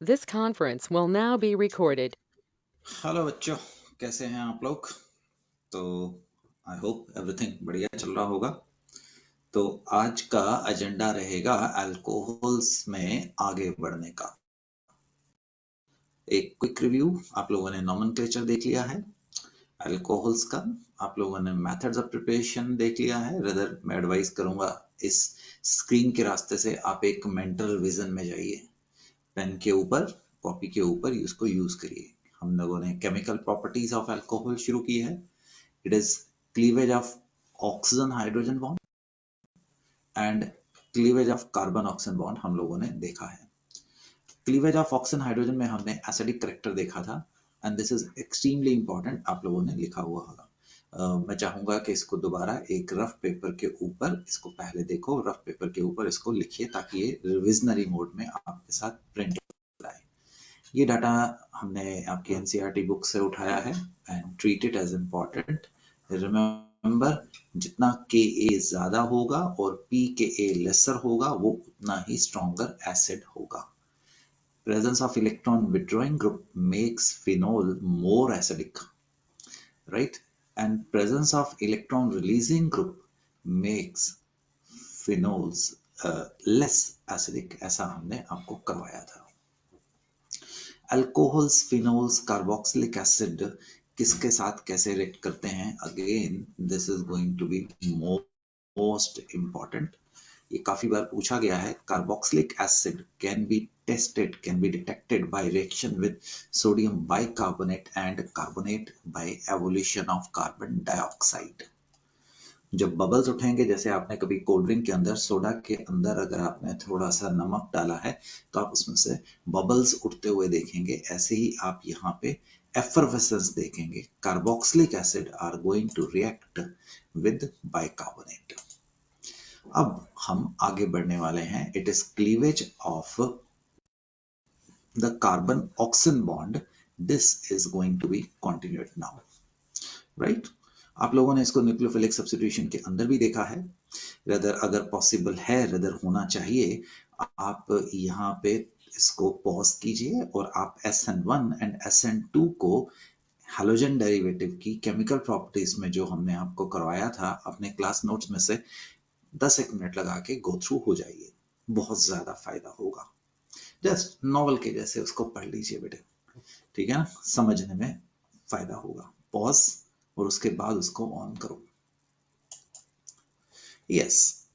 This conference will now be recorded. Hello बच्चों, कैसे हैं आप लोग? तो आई होप एवरीथिंग बढ़िया चल रहा होगा। तो आज का एजेंडा रहेगा अल्कोहल्स में आगे बढ़ने का। एक क्विक रिव्यू, आप लोगों ने नॉमेनक्लेचर देख लिया है अल्कोहल्स का, आप लोगों ने मेथड्स ऑफ प्रिपरेशन देख लिया है। रदर मैं एडवाइस करूंगा इस स्क्रीन के रास्ते से आप एक मेंटल विजन में जाइए, पेन के ऊपर, कॉपी के ऊपर उसको यूज करिए। हम लोगों ने केमिकल प्रॉपर्टीज ऑफ अल्कोहल शुरू की है। It is cleavage of oxygen hydrogen bond and cleavage of carbon oxygen bond हम लोगों ने देखा है। क्लीवेज ऑफ ऑक्सीजन हाइड्रोजन में हमने एसिडिक करेक्टर देखा था and this is extremely important, आप लोगों ने लिखा हुआ होगा। मैं चाहूंगा कि इसको दोबारा एक रफ पेपर के ऊपर इसको पहले देखो, रफ पेपर के ऊपर इसको लिखिए ताकि ये रिविजनरी मोड में आपके साथ प्रिंट आए। ये डाटा हमने आपकी एनसीईआरटी बुक से उठाया है and treat it as important. Remember, जितना के ए ज्यादा होगा और पी के ए लेसर होगा वो उतना ही स्ट्रॉन्गर एसिड होगा। Presence of electron withdrawing group makes phenol more acidic, right? And presence of electron releasing group makes phenols less acidic, ऐसा हमने आपको करवाया था। अल्कोहल्स, फिनोल्स, कार्बोक्सिलिक एसिड किसके साथ कैसे रिएक्ट करते हैं? Again this is going to be most important. ये काफी बार पूछा गया है। Carboxylic acid can be tested, can be detected by reaction with sodium bicarbonate and carbonate by evolution of carbon dioxide. जब बबल्स उठेंगे, जैसे आपने कभी कोल्ड ड्रिंक के अंदर, सोडा के अंदर अगर आपने थोड़ा सा नमक डाला है तो आप उसमें से बबल्स उठते हुए देखेंगे, ऐसे ही आप यहाँ पे एफरवेसेंस देखेंगे। Carboxylic acid are going to react with bicarbonate. अब हम आगे बढ़ने वाले हैं। It is cleavage of the carbon oxygen bond, this is going to be continued now, right? आप लोगों ने इसको न्यूक्लियोफिलिक सब्स्टिट्यूशन के अंदर भी देखा है। रदर अगर पॉसिबल है, रदर होना चाहिए, आप यहाँ पे इसको पॉज कीजिए और आप SN1 एंड SN2 को हैलोजन डेरिवेटिव की केमिकल प्रॉपर्टीज में जो हमने आपको करवाया था अपने क्लास नोट्स में से 10 एक मिनट लगा के गो थ्रू हो जाइए, बहुत ज्यादा फायदा होगा। जस्ट नॉवल के जैसे उसको पढ़ लीजिए बेटे, ठीक है ना? समझने में फायदा होगा। पॉज और उसके बाद उसको ऑन करो। Yes,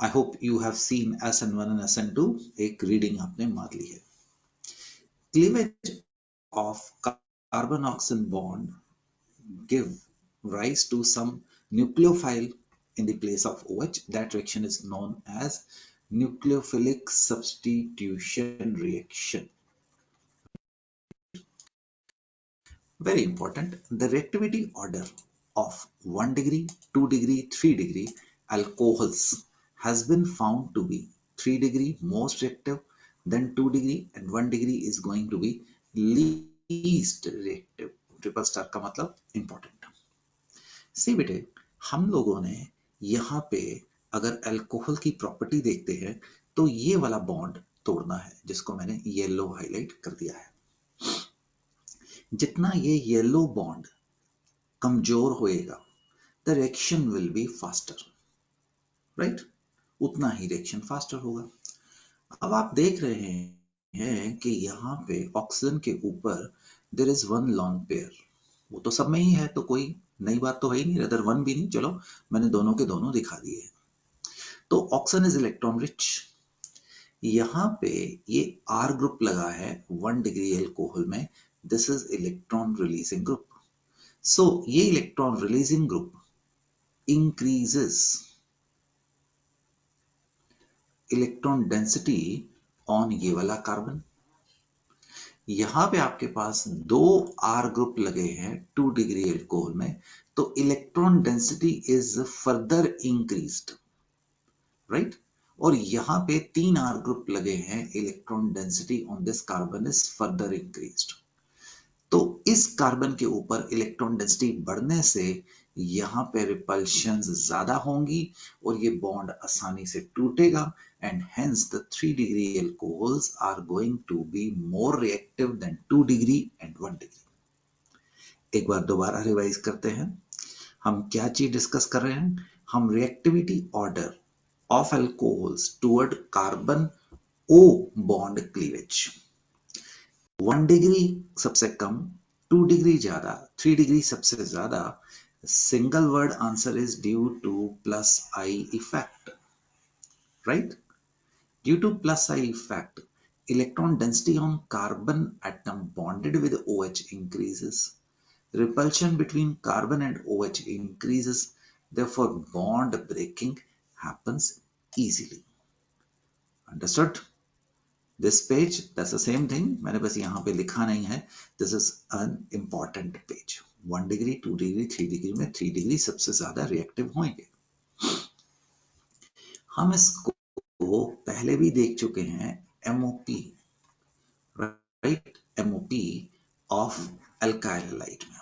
I hope you have seen SN1 and SN2, एक रीडिंग आपने मार ली है। Cleavage of carbon oxygen bond give rise to some nucleophile in the place of OH. That reaction is known as nucleophilic substitution reaction. Very important. The reactivity order of 1 degree, 2 degree, 3 degree alcohols has been found to be 3 degree most reactive, then 2 degree and 1 degree is going to be least reactive. Triple star का मतलब important. सी बेटे, हम लोगों ने यहाँ पे अगर alcohol की प्रॉपर्टी देखते हैं तो ये वाला बॉन्ड तोड़ना है, जिसको मैंने येलो हाईलाइट कर दिया है। जितना ये येलो बॉन्ड कमजोर होएगा, the reaction will be faster, right? उतना ही रिएक्शन फास्टर होगा। अब आप देख रहे हैं कि यहाँ पे ऑक्सीजन के ऊपर there is one lone pair. वो तो सब में ही है, तो कोई नई बात तो है ही नहीं, रदर वन भी नहीं, चलो मैंने दोनों के दोनों दिखा दिए। तो ऑक्सीजन इज इलेक्ट्रॉन रिच। यहाँ पे ये R ग्रुप लगा है 1 डिग्री एल्कोहल में, this is electron releasing group. So ये electron releasing group increases electron density on ये वाला कार्बन। यहाँ पे आपके पास दो R ग्रुप लगे हैं 2 डिग्री एल्कोहल में, तो electron density is further increased, right? और यहाँ पे 3 R ग्रुप लगे हैं, electron density on this carbon is further increased. तो इस कार्बन के ऊपर इलेक्ट्रॉन डेंसिटी बढ़ने से यहाँ पे रिपल्शन ज्यादा होंगी और ये बॉन्ड आसानी से टूटेगा and hence the 3-degree alcohols are going to be more reactive than 2-degree and 1-degree. एक बार दोबारा रिवाइज करते हैं, हम क्या चीज डिस्कस कर रहे हैं? हम reactivity order of alcohols toward carbon O bond cleavage, 1 degree सबसे कम, 2 डिग्री ज्यादा, 3 डिग्री सबसे ज्यादा. Single word answer is due two plus I effect, right? Due to plus I effect, electron density on carbon atom bonded with OH increases. Repulsion between carbon and OH increases, therefore bond breaking happens easily. Understood? This page, that's the same thing. मैंने बस यहाँ पे लिखा नहीं है. This is an important page. 1 degree, 2 degree, 3 degree में 3 degree सबसे ज्यादा रिएक्टिव होंगे. हम इसको पहले भी देख चुके हैं, MOP, right? MOP of alkyl halide में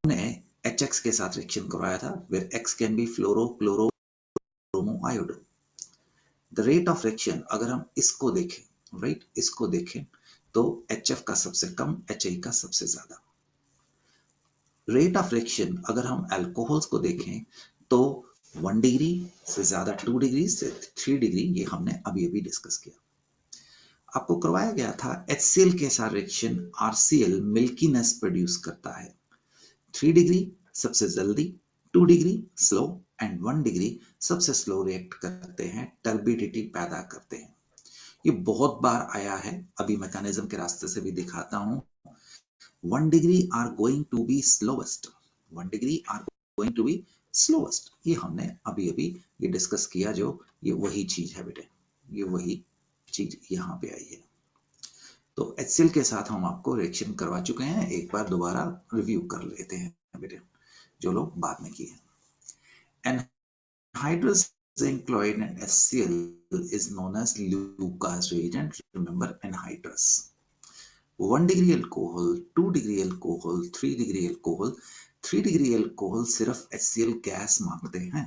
हमने HX के साथ रिएक्शन करवाया था, where X can be fluoro, chloro, bromo, iodo. The rate of reaction अगर हम इसको देखें, राइट, इसको देखें तो HF का सबसे कम, HI का सबसे ज्यादा. रेट ऑफ रिएक्शन अगर हम अल्कोहल्स को देखें तो 1 डिग्री से ज्यादा, 2 डिग्री से 3 डिग्री, ये हमने अभी अभी डिस्कस किया. आपको करवाया गया था HCl के साथ रिएक्शन, RCl मिल्कीनेस प्रोड्यूस करता है. 3 डिग्री सबसे जल्दी, 2 डिग्री स्लो एंड 1 डिग्री सबसे स्लो रिएक्ट करते हैं, टर्बिडिटी पैदा करते हैं. ये बहुत बार आया है, अभी मैकेनिज्म के रास्ते से भी दिखाता हूं. 1 degree are going to be slowest, 1 degree are going to be slowest. ये हमने अभी अभी ये डिस्कस किया, जो ये वही चीज है बेटे, ये वही चीज यहाँ पे आई है. तो HCl के साथ हम आपको रिएक्शन करवा चुके हैं, एक बार दोबारा रिव्यू कर लेते हैं बेटे, जो लोग बाद में किए. Anhydrous zinc chloride and HCl is known as Lucas reagent. Remember anhydrous. 1 degree alcohol, 2 degree alcohol, 3 degree alcohol. 3 degree alcohol सिर्फ HCl गैस मांगते हैं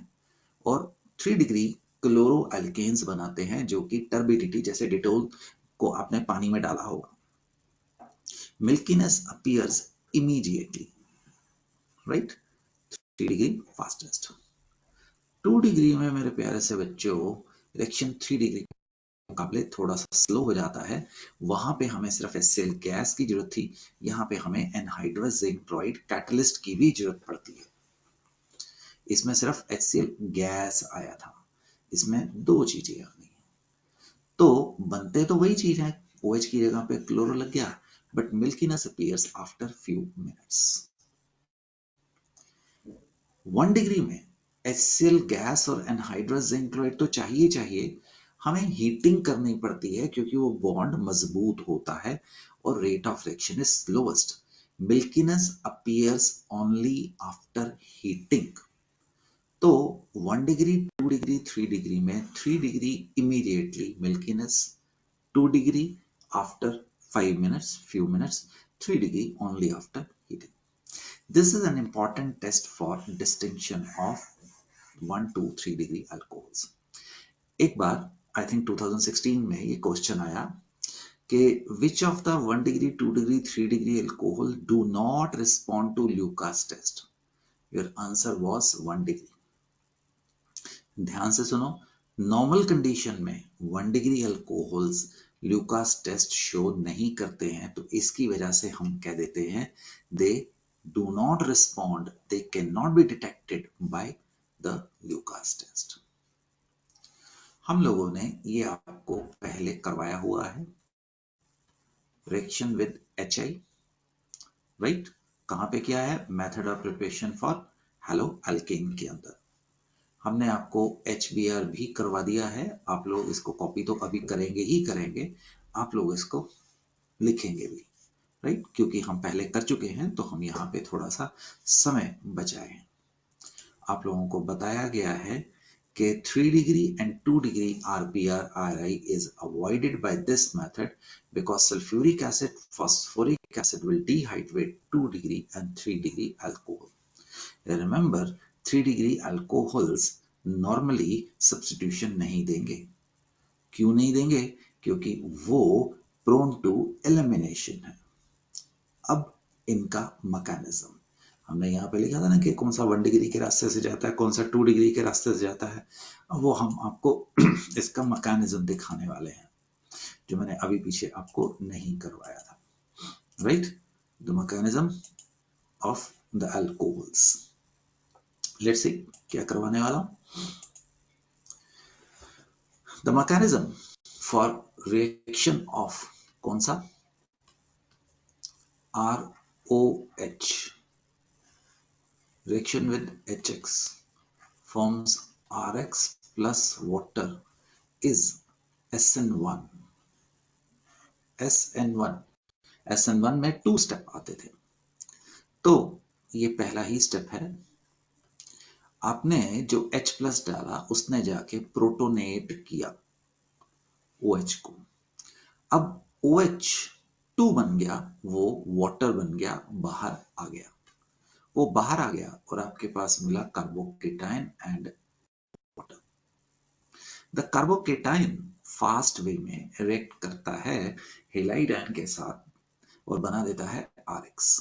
और 3 डिग्री क्लोरो अल्केन्स बनाते हैं, जो कि टर्बिडिटी, जैसे डिटोल को आपने पानी में डाला होगा. Milkiness appears immediately, right? 3 degree fastest. 2 degree में मेरे प्यारे से बच्चों रिएक्शन 3 डिग्री के मुकाबले थोड़ा सा स्लो हो जाता है. वहां पे हमें सिर्फ HCl गैस की जरूरत थी, यहाँ पे हमें एनहाइड्रस जिंक क्लोराइड कैटलिस्ट की भी जरूरत पड़ती है. इसमें सिर्फ HCl गैस आया था, इसमें दो चीजें आनी है. तो बनते तो वही चीज है, OH की जगह पे क्लोरो लग गया, but milkiness appears after few minutes. 1 degree में HCl गैस और एनहाइड्रस जिंक क्लोराइड तो चाहिए, हमें हीटिंग करनी पड़ती है क्योंकि वो बॉन्ड मजबूत होता है और rate of reaction is slowest. Milkiness appears only after heating. तो 1 डिग्री, 2 डिग्री, 3 डिग्री में 3 degree immediately milkiness, 2 degree after 5 minutes, few minutes, 3 degree only after heating. This is an important test for distinction of 1, 2, 3 degree alcohols. एक बार I think 2016 में ये question आया कि which of the 1 degree, 2 degree, 3 degree alcohol do not respond to Lucas test? Your answer was 1 degree. ध्यान से सुनो, normal condition में 1 degree alcohols Lucas test show नहीं करते हैं, तो इसकी वजह से हम कह देते हैं they do not respond, they can not be detected by the Lucas test. हम लोगों ने ये आपको पहले करवाया हुआ है, रिएक्शन विद HI, राइट? कहां पे किया है? Method of preparation for hello alkane के अंदर. हमने आपको HBr भी करवा दिया है, आप लोग इसको कॉपी तो अभी करेंगे ही करेंगे, आप लोग इसको लिखेंगे भी, राइट? क्योंकि हम पहले कर चुके हैं तो हम यहाँ पे थोड़ा सा समय बचाए हैं. आप लोगों को बताया गया है कि 3 degree and 2 degree RPR-RI is avoided by this method because sulfuric acid, phosphoric acid will dehydrate 2 degree and 3 degree alcohol. Remember, 3 degree alcohols normally substitution नहीं देंगे। क्यों नहीं देंगे? क्योंकि वो प्रोन टू एलिमिनेशन है। अब इनका मैकेनिज्म हमने यहाँ पे लिखा था ना कि कौन सा 1 डिग्री के रास्ते से जाता है, कौन सा 2 डिग्री के रास्ते से जाता है। अब वो हम आपको इसका मैकेनिज्म दिखाने वाले हैं, जो मैंने अभी पीछे आपको नहीं करवाया था। Right, the mechanism of the alcohols. Let's see क्या करवाने वाला हूं। The mechanism for reaction of कौन सा ROH, reaction with HX forms RX plus water is SN1। SN1 में 2 स्टेप आते थे, तो ये पहला ही स्टेप है। आपने जो H प्लस डाला उसने जाके प्रोटोनेट किया OH को। अब OH2 बन गया, वो वाटर बन गया, बाहर आ गया। वो बाहर आ गया और आपके पास मिला carbocation and water. The carbocation fast way में रिएक्ट करता है हेलाइड आयन के साथ और बना देता है RX।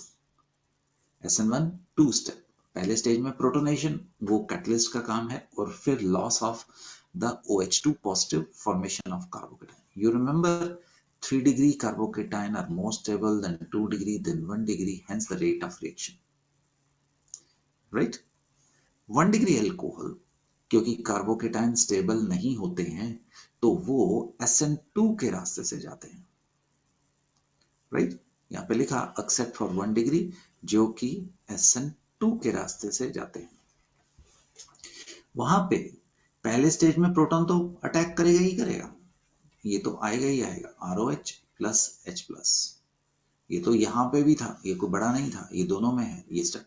SN1 2 स्टेप, पहले स्टेज में प्रोटोनेशन, वो कैटलिस्ट का काम है, और फिर loss of the OH2 positive, formation of carbocation. You remember 3 degree carbocation are more stable than 2 degree than 1 degree, hence the rate of reaction, right? 1 degree alcohol क्योंकि carbocation stable नहीं होते हैं तो वो SN2 के रास्ते से जाते हैं, राइट? यहाँ पे लिखा एक्सेप्ट फॉर 1 डिग्री, जो कि SN2 के रास्ते से जाते हैं। वहां पे पहले स्टेज में प्रोटॉन तो अटैक करेगा ही करेगा, ये तो आएगा ही आएगा, ROH प्लस H प्लस। ये तो यहाँ पे भी था, ये कोई बड़ा नहीं था, ये दोनों में है ये स्टेप,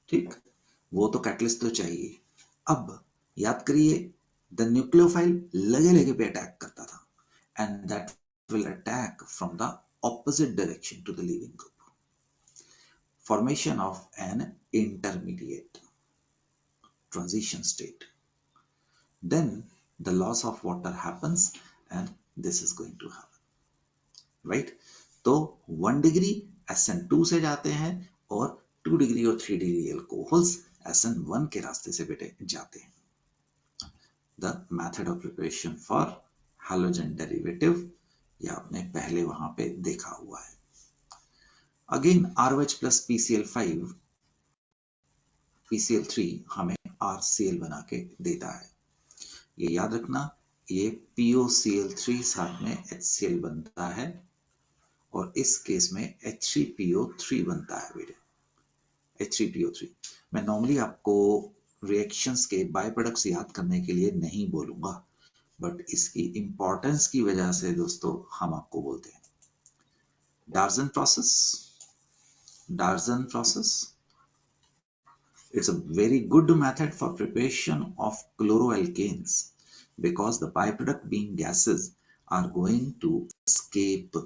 ठीक? वो तो कैटलिस्ट तो चाहिए। अब याद करिए, द न्यूक्लियोफाइल लगे लगे पे अटैक करता था, and that will attack from the opposite direction to the leaving group. Formation of an intermediate transition state, then the loss of water happens and this is going to happen, right? तो 1 degree SN2 से जाते हैं और 2 degree और 3 degree alcohols SN1 के रास्ते से बेटे जाते हैं। The method of preparation for halogen derivative, ये आपने पहले वहां पे देखा हुआ है। Again ROH plus PCl5 PCl3 हमें RCl बना के देता है। ये याद रखना, ये POCl3 साथ में HCl बनता है और इस केस में H3PO3 बनता है बेटे, H3PO3। मैं नॉर्मली आपको रिएक्शंस के बाय प्रोडक्ट्स याद करने के लिए नहीं बोलूंगा, बट इसकी इंपॉर्टेंस की वजह से दोस्तों हम आपको बोलते हैं। डार्जन process, it's a very good method for preparation of chloroalkanes because the byproduct being gases are going to escape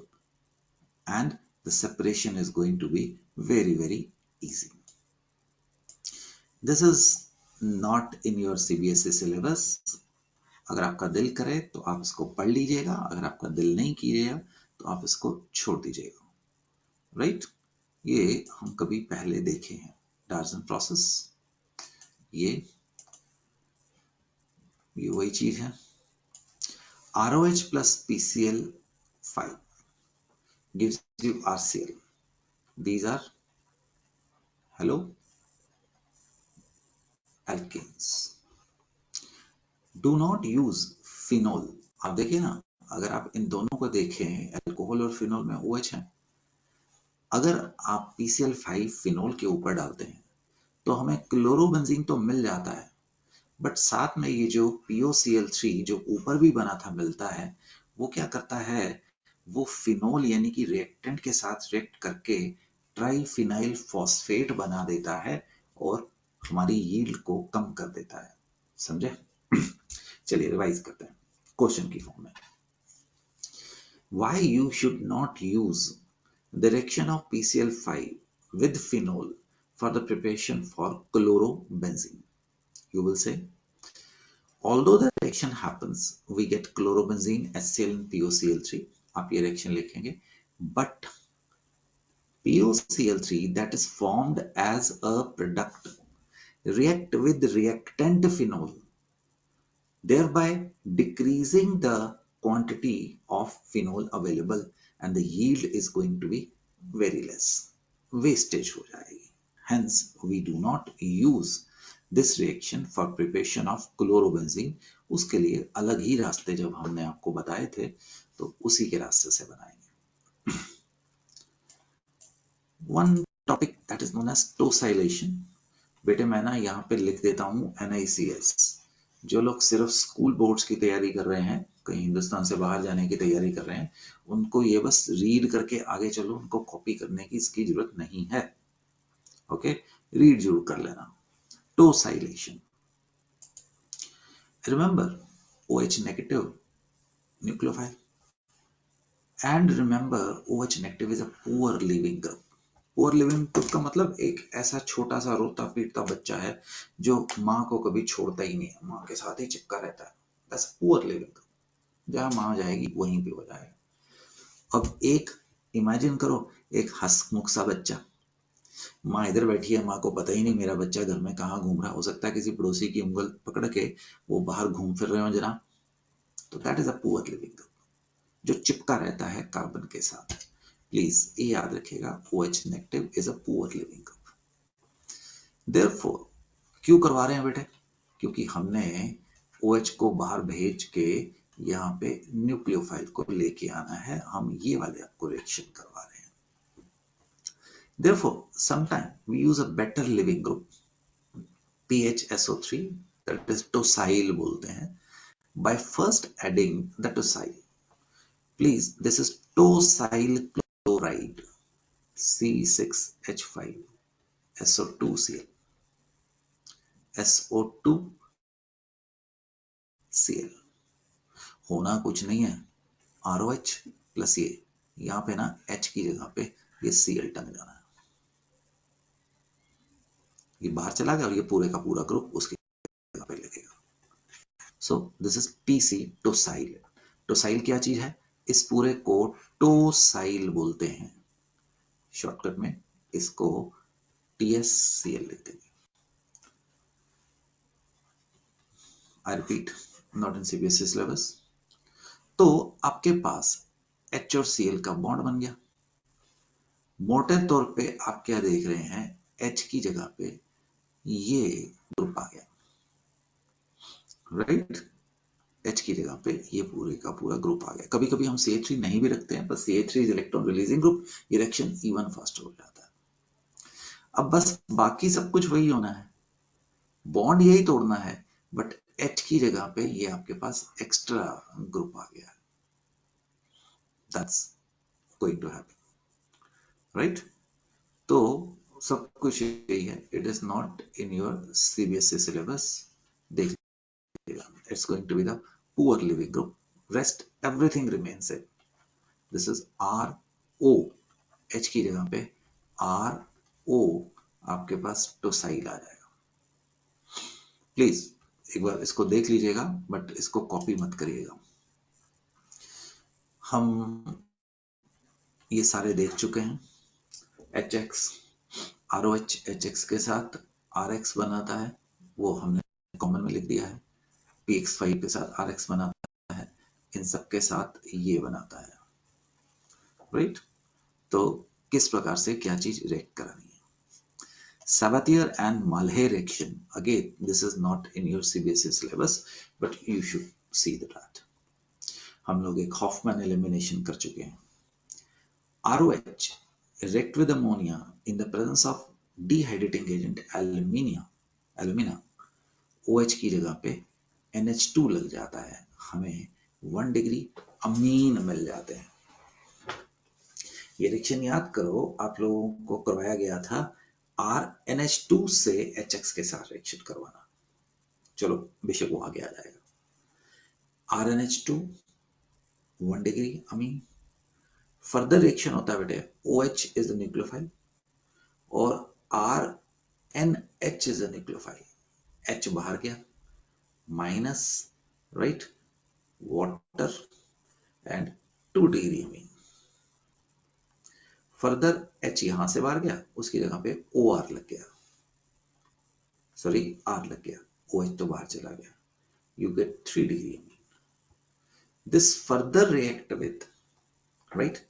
and the separation is going to be very very easy. This is not in your CBSE syllabus. अगर आपका दिल करे तो आप इसको पढ़ लीजिएगा, अगर आपका दिल नहीं कीजिएगा तो आप इसको छोड़ दीजिएगा, राइट? ये हम कभी पहले देखे हैं डार्जन प्रोसेस, ये वही चीज है। ROH plus PCl5 gives you RCl. These are alkanes. Do not use phenol. आप देखिए ना, अगर आप इन दोनों को देखें, अल्कोहल और फिनोल में OH है। अगर आप PCl5 फिनोल के ऊपर डालते हैं तो हमें क्लोरोबेंजीन तो मिल जाता है, बट साथ में ये जो POCl3 जो ऊपर भी बना था मिलता है, वो क्या करता है, वो फिनोल यानी कि रिएक्टेंट के साथ रिएक्ट करके ट्राइफिनाइल फॉस्फेट बना देता है और हमारी यील्ड को कम कर देता है, समझे? चलिए रिवाइज करते हैं क्वेश्चन की फॉर्म में। Why you should not use the reaction of PCl5 with phenol for the preparation for chlorobenzene? You will say Although the reaction happens, we get chlorobenzene, HCl and POCl3. आप ये reaction लिखेंगे. But POCl3 that is formed as a product react with reactant phenol, thereby decreasing the quantity of phenol available, and the yield is going to be very less. Wastage हो जाएगी. Hence, we do not use this reaction for preparation of chlorobenzene. उसके लिए अलग ही रास्ते जब हमने आपको बताए थे तो उसी के रास्ते से बनाएंगे. One topic that is known as tosylation. बेटे मैं ना यहाँ पे लिख देता हूँ NICS. जो लोग सिर्फ स्कूल बोर्ड्स की तैयारी कर रहे हैं, कहीं हिंदुस्तान से बाहर जाने की तैयारी कर रहे हैं, उनको ये बस रीड करके आगे चलो, उनको कॉपी करने की इसकी जरूरत नहीं है. ओके, रीड जरूर कर लेना. Tosylation. Remember, OH negative nucleophile. And remember, OH negative is a poor living group. Poor living group का मतलब एक ऐसा छोटा सा रोता पीटता बच्चा है जो माँ को कभी छोड़ता ही नहीं है, माँ के साथ ही चिपका रहता है. That's poor living group. जहाँ माँ जाएगी वहीं पे हो जाएगा. अब एक इमेजिन करो, एक हंसमुख सा बच्चा, माँ इधर बैठी है, माँ को पता ही नहीं मेरा बच्चा घर में कहाँ घूम रहा है. हो सकता है किसी पड़ोसी की उंगल पकड़ के वो बाहर घूम फिर रहे हो जरा. तो that is a poor leaving group, जो चिपका रहता है कार्बन के साथ. प्लीज ये याद रखिएगा, OH negative is a poor leaving group. Therefore क्यों करवा रहे हैं बेटे? क्योंकि हमने OH को बाहर भेज के यहाँ पे न्यूक्लियोफाइल को लेके आना है. हम ये वाले आपको रिएक्शन करवा रहे हैं. Therefore, sometime we use a better living group, PHSO3, that is tosyl बोलते हैं, by first adding the tosyl. Please, this is tosyl chloride, C6H5, SO2Cl, SO2Cl. होना कुछ नहीं है, ROH प्लस ये, यहाँ पे ना H की जगह पे ये Cl टंग जाना है. ये बाहर चला गया और ये पूरे का पूरा ग्रुप उसकी जगह पे लगेगा. So this is TC, टोसाइल. टोसाइल क्या चीज है? इस पूरे को टोसाइल बोलते हैं. शॉर्टकट में इसको TSCl लिख देंगे. I repeat, not in CBSE syllabus. तो आपके पास H और Cl का बॉन्ड बन गया. मोटे तौर पे आप क्या देख रहे हैं, H की जगह पे ये ग्रुप आ गया, राइट? H की जगह पे ये पूरे का पूरा ग्रुप आ गया. कभी कभी हम CH3 नहीं भी रखते हैं, बस CH3 is electron releasing group. ये रिएक्शन इवन फास्टर हो जाता है. अब बस बाकी सब कुछ वही होना है, बॉन्ड यही तोड़ना है, बट H की जगह पे ये आपके पास एक्स्ट्रा ग्रुप आ गया. That's going to happen, right? तो सब कुछ यही है. It is not in your CBSE syllabus. देख, it's going to be the poor living group. Rest everything remains same. This is RO. H की जगह पे RO आपके पास टोसाइल आ जाएगा. प्लीज एक बार इसको देख लीजिएगा, बट इसको कॉपी मत करिएगा. हम ये सारे देख चुके हैं. HX, ROH HX के साथ RX बनाता है, वो हमने कॉमन में लिख दिया है. PX5 के साथ RX बनाता है, इन सब के साथ ये बनाता है, राइट? तो किस प्रकार से क्या चीज रिएक्ट करानी है. Sabatier and Malhe reaction, again this is not in your CBSE syllabus, but you should see that. हम लोग एक Hoffman elimination कर चुके हैं. ROH react with ammonia in the presence of dehydrating agent alumina. OH की जगह पे NH2 लग जाता है, हमें 1 डिग्री अमीन मिल जाते हैं. ये रिएक्शन याद करो, आप लोगों को करवाया गया था RNH2 से HX के साथ रिएक्शन करवाना. चलो बेशक वो आगे आ जाएगा. RNH2 1 degree amine. Further reaction होता है बेटे, OH इज द न्यूक्लियोफाइल और RNH is the nucleophile. H बाहर गया, minus right water and 2 degree amine. Further H यहां से बाहर गया, उसकी जगह पे OR लग गया, सॉरी R लग गया, OH तो बाहर चला गया, you get 3 degree amine. This further react with right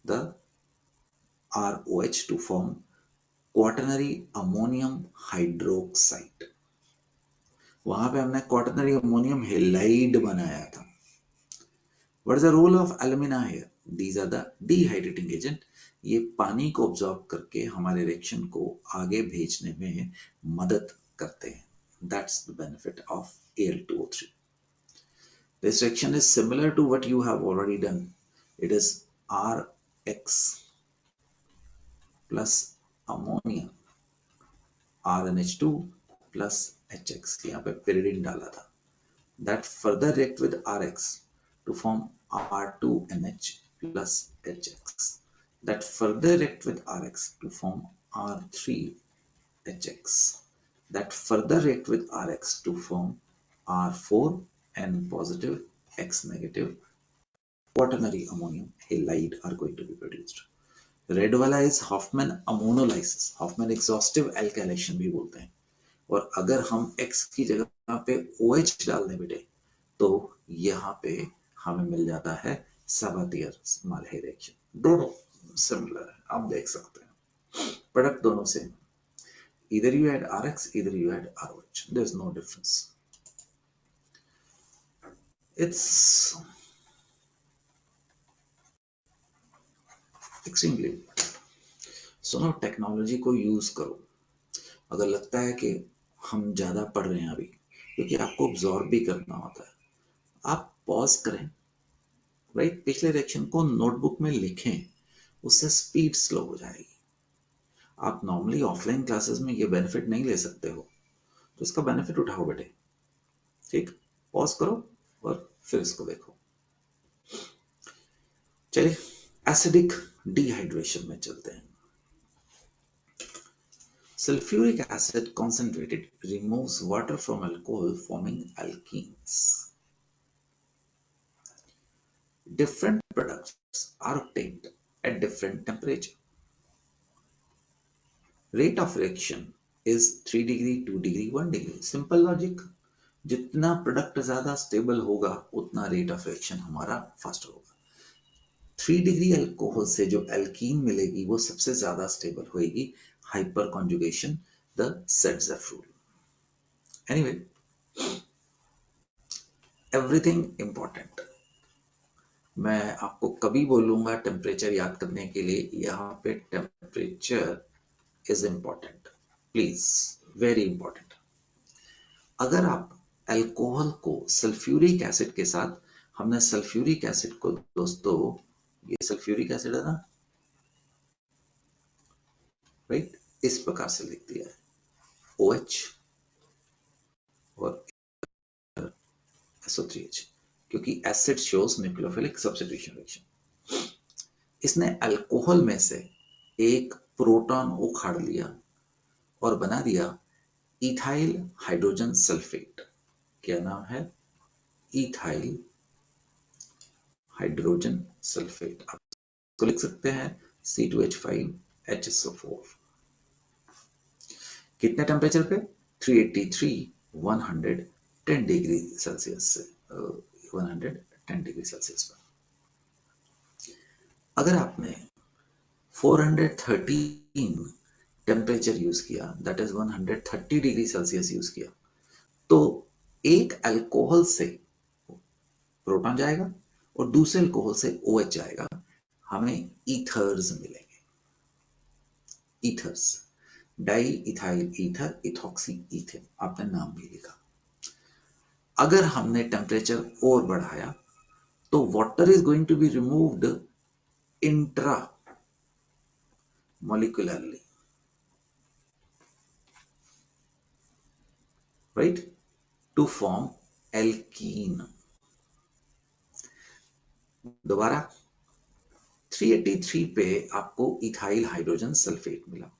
the ROH to form quaternary ammonium hydroxide। वहां पे हमने क्वाटरनरी अमोनियम हेलाइड बनाया था। What is the role of alumina here? These are the dehydrating agent। ये पानी को absorb करके हमारे रिएक्शन को आगे भेजने में मदद करते हैं। That's the benefit of Al2O3। This reaction is similar to what you have already done। It is RX plus ammonia RNH2 plus HX। यहाँ पे pyridine डाला था। That further react with RX to form R2NH plus HX। That further react with RX to form R3HX। That further react with RX to form R4N positive X negative quaternary ammonium halide are going to be produced। Red वाला is Hofmann ammonolysis, Hofmann exhaustive alkylation भी बोलते हैं। और अगर हम X की जगह पे OH डाल दें बेटे तो यहाँ पे हमें मिल जाता है साबातियर मालहे रिएक्शन। दोनों सिमिलर है, आप देख सकते हैं प्रोडक्ट दोनों से। either you add RX, either you add ROH, there's no difference। it's extremely सुनो, टेक्नोलॉजी को यूज करो। अगर लगता है कि हम ज्यादा पढ़ रहे हैं अभी, क्योंकि आपको ऑब्जॉर्व भी करना होता है, आप पॉज करें राइट, पिछले रिएक्शन को नोटबुक में लिखें, उससे स्पीड स्लो हो जाएगी। आप नॉर्मली ऑफलाइन क्लासेस में ये बेनिफिट नहीं ले सकते हो, तो इसका बेनिफिट उठाओ बेटे। ठीक, पॉज करो और फिर इसको देखो। चलिए एसिडिक डिहाइड्रेशन में चलते हैं। Sulfuric acid concentrated removes water from alcohol forming alkenes। Different products are obtained at different temperature। Rate of reaction is 3 degree, 2 degree, 1 degree। Simple logic, जितना प्रोडक्ट ज्यादा स्टेबल होगा उतना रेट ऑफ रिएक्शन हमारा fast होगा। 3 degree alcohol से जो alkene मिलेगी वो सबसे ज्यादा स्टेबल होगी, hyperconjugation, the Saytzeff rule. Anyway, everything important. मैं आपको कभी बोलूंगा टेम्परेचर याद करने के लिए, यहाँ पे temperature is important, please, very important. अगर आप अल्कोहल को सल्फ्यूरिक एसिड के साथ, हमने सल्फ्यूरिक एसिड को दोस्तों, ये सल्फ्यूरिक एसिड है ना राइट, इस प्रकार से लिख दिया है OH और SO3H, क्योंकि acid shows nucleophilic substitution reaction. इसने अल्कोहल में से एक प्रोटॉन उखाड़ लिया और बना दिया इथाइल हाइड्रोजन सल्फेट। क्या नाम है? Ethyl hydrogen sulphate. आप इसको लिख सकते हैं C2H5HSO4। कितने टेम्परेचर पे? 383 110 डिग्री सेल्सियस से 110 डिग्री सेल्सियस पर। अगर आपने 413 टेम्परेचर यूज किया, that is 130 degree Celsius use किया, तो एक अल्कोहल से प्रोटॉन जाएगा और दूसरे अल्कोहल से OH जाएगा, हमें ईथर्स मिलेंगे। Ethers, di ethyl ether, ethoxy ethane, आपने नाम भी लिखा। अगर हमने टेम्परेचर और बढ़ाया तो water is going to be removed intra molecularly, right, to form alkene। दोबारा 383 पे आपको इथाइल हाइड्रोजन सल्फेट मिला,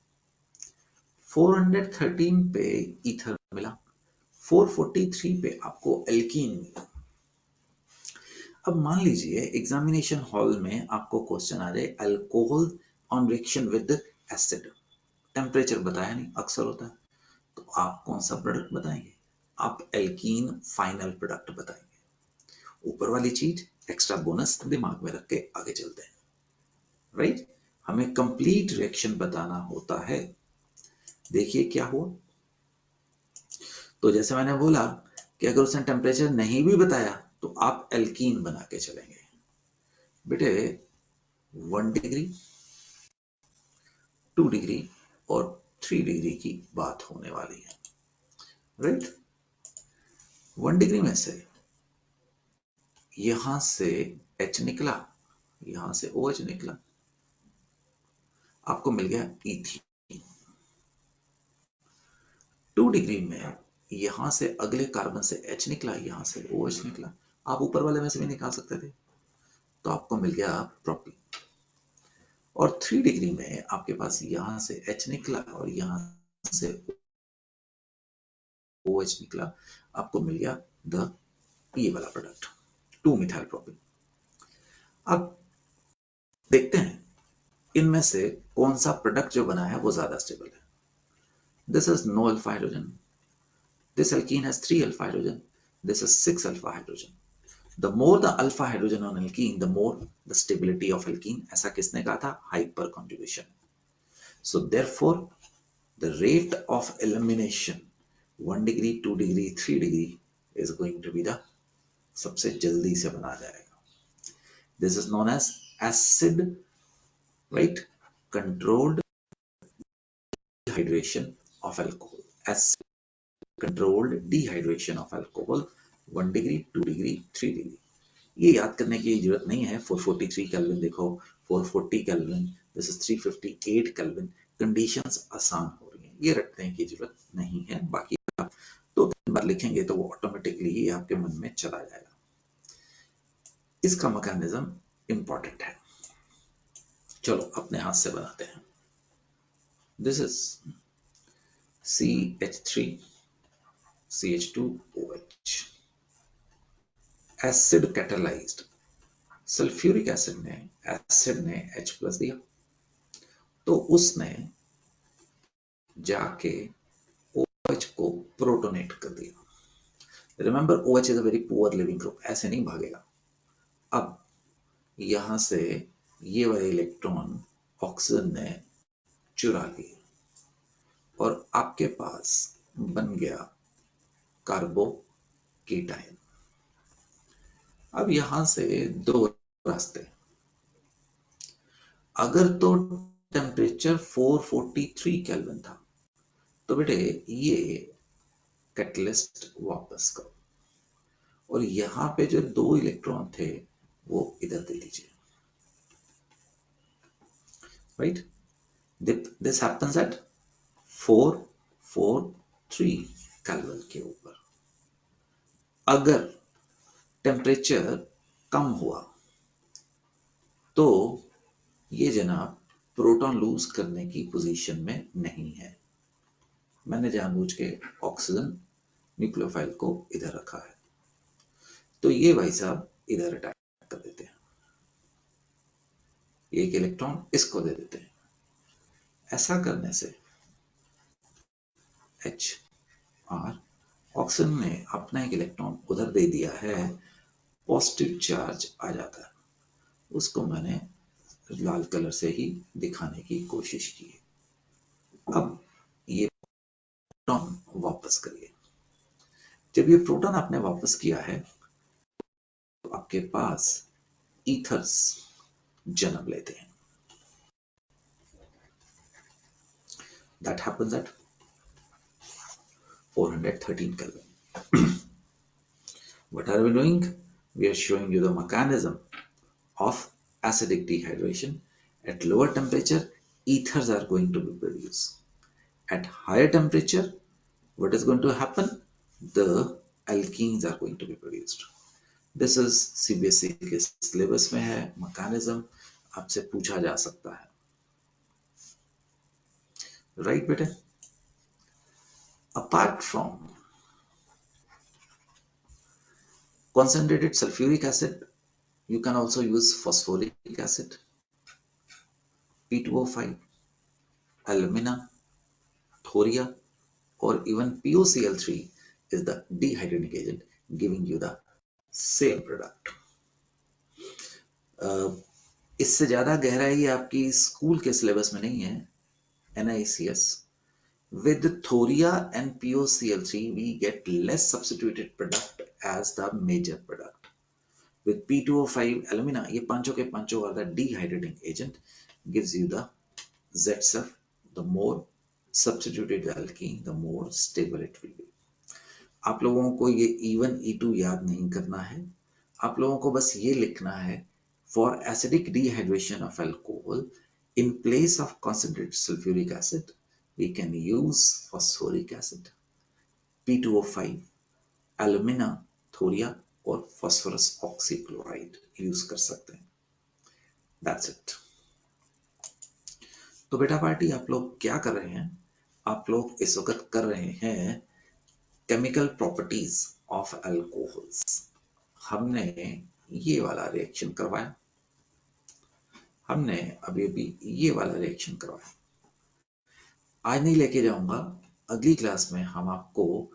413 पे ईथर मिला, 443 पे आपको एल्कीन मिला। अब मान लीजिए एग्जामिनेशन हॉल में आपको क्वेश्चन आ जाए alcohol on reaction with acid, temperature बताया नहीं, अक्सर होता है, तो आप कौन सा प्रोडक्ट बताएंगे? आप एल्कीन फाइनल प्रोडक्ट बताएंगे। ऊपर वाली चीज एक्स्ट्रा बोनस दिमाग में रख के आगे चलते हैं, राइट? हमें कंप्लीट रिएक्शन बताना होता है। देखिए क्या हुआ। तो जैसे मैंने बोला कि अगर उसने टेम्परेचर नहीं भी बताया तो आप एल्कीन बना के चलेंगे। बेटे 1 डिग्री, 2 डिग्री और 3 डिग्री की बात होने वाली है, राइट? 1 डिग्री में से यहां से H निकला, यहां से OH निकला, आपको मिल गया इथीन। 2 डिग्री में यहां से अगले कार्बन से H निकला, यहां से OH निकला, आप ऊपर वाले में से भी निकाल सकते थे, तो आपको मिल गया प्रोपीन। और 3 डिग्री में आपके पास यहां से H निकला और यहां से OH निकला, आपको मिल गया ये वाला प्रोडक्ट 2 मिथाइल प्रोपीन। अब देखते हैं इनमें से कौन सा प्रोडक्ट जो बना है वो ज्यादा स्टेबल है। This is no alpha hydrogen, this alkene has 3 alpha hydrogen, this is 6 alpha hydrogen. The more the alpha hydrogen on alkene, the more the stability of alkene. ऐसा किसने कहा था? Hyper conjugation. So therefore the rate of elimination 1 degree, 2 degree, 3 degree is going to be the सबसे जल्दी से बना जाएगा। This is known as acid, right? Controlled dehydration of alcohol. Acid controlled dehydration of alcohol 1 degree, 2 degree, 3 degree. ये याद करने की जरूरत नहीं है। 443 केल्विन देखो, 440 kelvin, this is 358 kelvin. Conditions आसान हो रही हैं, ये रटने की जरूरत नहीं है। बाकी आप 2-3 बार लिखेंगे तो वो ऑटोमेटिकली ही आपके मन में चला जाएगा। इसका मैकेनिज्म इंपॉर्टेंट है। चलो अपने हाथ से बनाते हैं। This is CH3 CH2OH acid catalysed. Sulphuric acid ने H प्लस दिया, तो उसने जाके OH को प्रोटोनेट कर दिया। Remember OH is a very poor leaving group, ऐसे नहीं भागेगा। अब यहां से ये वाले इलेक्ट्रॉन ऑक्सीजन ने चुरा लिए और आपके पास बन गया कार्बोकेटाइन। अब यहां से दो रास्ते, अगर तो टेम्परेचर 443 केल्विन था तो बेटे ये कैटलिस्ट वापस करो और यहां पे जो 2 इलेक्ट्रॉन थे वो इधर दे दीजिए, right? This happens at 443 kelvin के ऊपर। अगर टेम्परेचर कम हुआ तो ये जनाब प्रोटॉन लूज करने की पोजीशन में नहीं है। मैंने जानबूझ के ऑक्सीजन न्यूक्लियोफाइल को इधर रखा है, तो ये भाई साहब इधर अटैक कर देते हैं, एक इलेक्ट्रॉन इसको दे देते हैं। ऐसा करने से HR ऑक्सीजन ने अपना एक इलेक्ट्रॉन उधर दे दिया है, पॉजिटिव चार्ज आ जाता है। उसको मैंने लाल कलर से ही दिखाने की कोशिश की। अब ये प्रोटॉन वापस करिए। जब ये प्रोटॉन आपने वापस किया है तो आपके पास ईथर्स जन्म लेते हैं। That happens at 413 Kelvin. What are we doing? We are showing you the mechanism of acidic dehydration. At lower temperature, ethers are going to be produced. At higher temperature, what is going to happen? The alkenes are going to be produced. This is CBSE के syllabus में है, mechanism आपसे पूछा जा सकता है, right बेटे? Apart from Concentrated sulfuric acid, you can also use phosphoric acid, P2O5, alumina, thoria, or even POCl3 is the dehydrating agent giving you the same product. इससे ज़्यादा गहराई आपकी स्कूल के सिलेबस में नहीं है. NICS with thoria and POCl3 we get less substituted product as the major product. With P2O5 alumina, ये पांचों के पांचों are the dehydrating agent, gives you the ZSF. The more substituted the alkene, the more stable it will be. आप लोगों को ये E1 E2 याद नहीं करना है. आप लोगों को बस ये लिखना है, for acidic dehydration of alcohol, in place of concentrated sulfuric acid, we can use phosphoric acid, P2O5, alumina, thoria और phosphorus oxychloride यूज कर सकते हैं. That's it. तो बेटा पार्टी आप लोग क्या कर रहे हैं? आप लोग इस वक्त कर रहे हैं केमिकल प्रॉपर्टीज ऑफ अल्कोहल्स. हमने ये वाला रिएक्शन करवाया, हमने अभी अभी ये वाला रिएक्शन करवाया. आज नहीं लेके जाऊंगा, अगली क्लास में हम आपको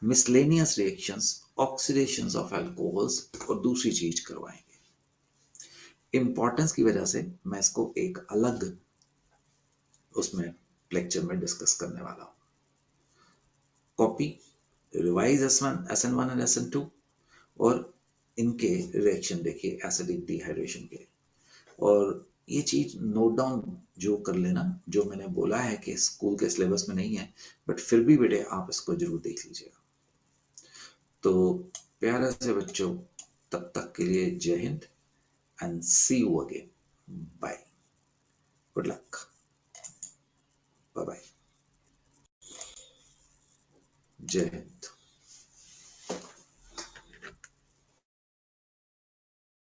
miscellaneous reactions, oxidations of alcohols और दूसरी चीज करवाएंगे. इंपॉर्टेंस की वजह से मैं इसको एक अलग उसमें लेक्चर में डिस्कस करने वाला हूं. Copy, revise SN1 and SN2 और इनके रिएक्शन देखिए एसिडिक डिहाइड्रेशन के. और ये चीज नोट डाउन जो कर लेना, जो मैंने बोला है कि स्कूल के सिलेबस में नहीं है, बट फिर भी बेटे आप इसको जरूर देख लीजिएगा. तो प्यारे से बच्चों, तब तक के लिए Jai Hind and see you again. Bye, good luck, bye bye, Jai Hind.